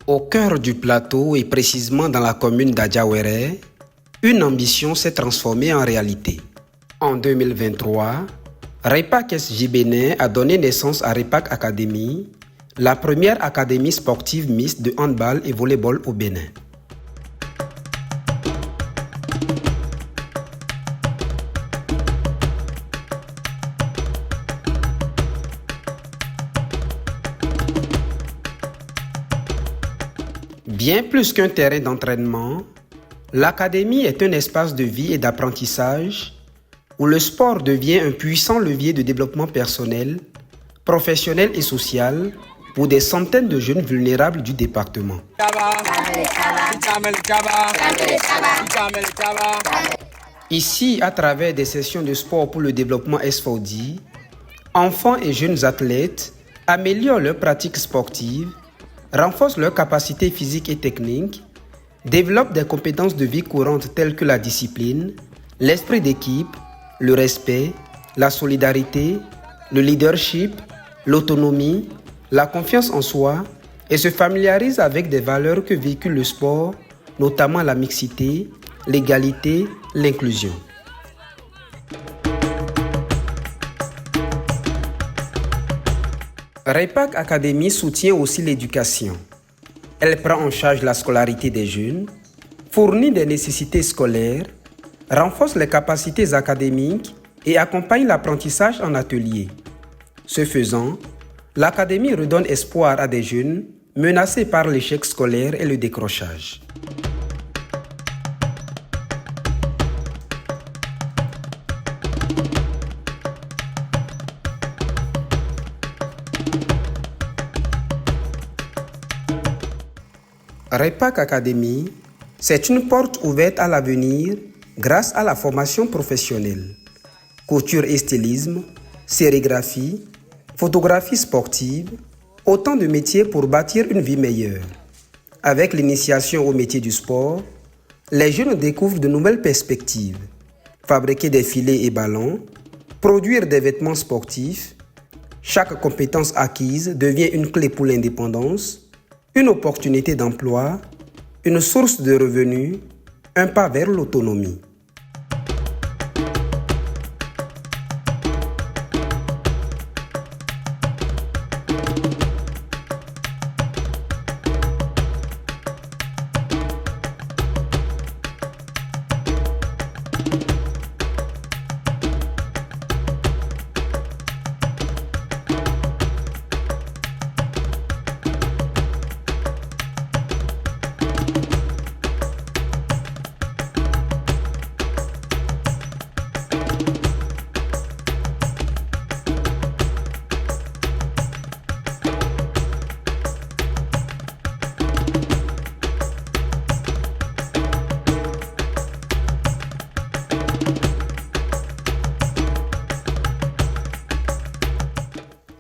Au cœur du plateau et précisément dans la commune d'Adjawéré, une ambition s'est transformée en réalité. En 2023, Repak SJ Bénin a donné naissance à Repak Academy, la première académie sportive mixte de handball et volleyball au Bénin. Bien plus qu'un terrain d'entraînement, l'académie est un espace de vie et d'apprentissage où le sport devient un puissant levier de développement personnel, professionnel et social pour des centaines de jeunes vulnérables du département. Ici, à travers des sessions de sport pour le développement SFODI, enfants et jeunes athlètes améliorent leurs pratiques sportives, renforcent leurs capacités physiques et techniques, développent des compétences de vie courantes telles que la discipline, l'esprit d'équipe, le respect, la solidarité, le leadership, l'autonomie, la confiance en soi et se familiarisent avec des valeurs que véhicule le sport, notamment la mixité, l'égalité, l'inclusion. Repak Academy soutient aussi l'éducation. Elle prend en charge la scolarité des jeunes, fournit des nécessités scolaires, renforce les capacités académiques et accompagne l'apprentissage en atelier. Ce faisant, l'académie redonne espoir à des jeunes menacés par l'échec scolaire et le décrochage. Repak Academy, c'est une porte ouverte à l'avenir grâce à la formation professionnelle. Couture et stylisme, sérigraphie, photographie sportive, autant de métiers pour bâtir une vie meilleure. Avec l'initiation au métier du sport, les jeunes découvrent de nouvelles perspectives. Fabriquer des filets et ballons, produire des vêtements sportifs, chaque compétence acquise devient une clé pour l'indépendance, une opportunité d'emploi, une source de revenus, un pas vers l'autonomie.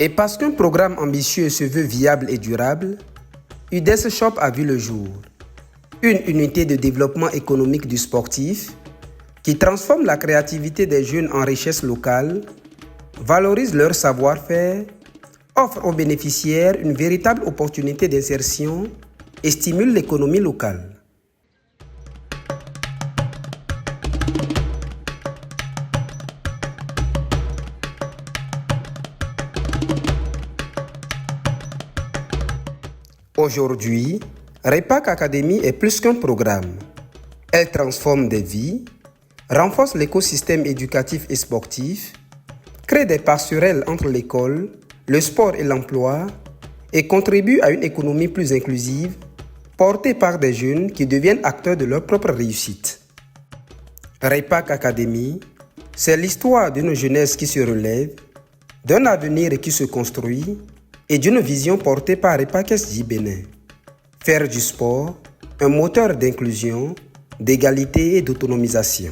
Et parce qu'un programme ambitieux se veut viable et durable, UDES Shop a vu le jour. Une unité de développement économique du sportif qui transforme la créativité des jeunes en richesse locale, valorise leur savoir-faire, offre aux bénéficiaires une véritable opportunité d'insertion et stimule l'économie locale. Aujourd'hui, Repak Academy est plus qu'un programme. Elle transforme des vies, renforce l'écosystème éducatif et sportif, crée des passerelles entre l'école, le sport et l'emploi et contribue à une économie plus inclusive, portée par des jeunes qui deviennent acteurs de leur propre réussite. Repak Academy, c'est l'histoire d'une jeunesse qui se relève, d'un avenir qui se construit et d'une vision portée par Repak SJ Bénin. Faire du sport un moteur d'inclusion, d'égalité et d'autonomisation.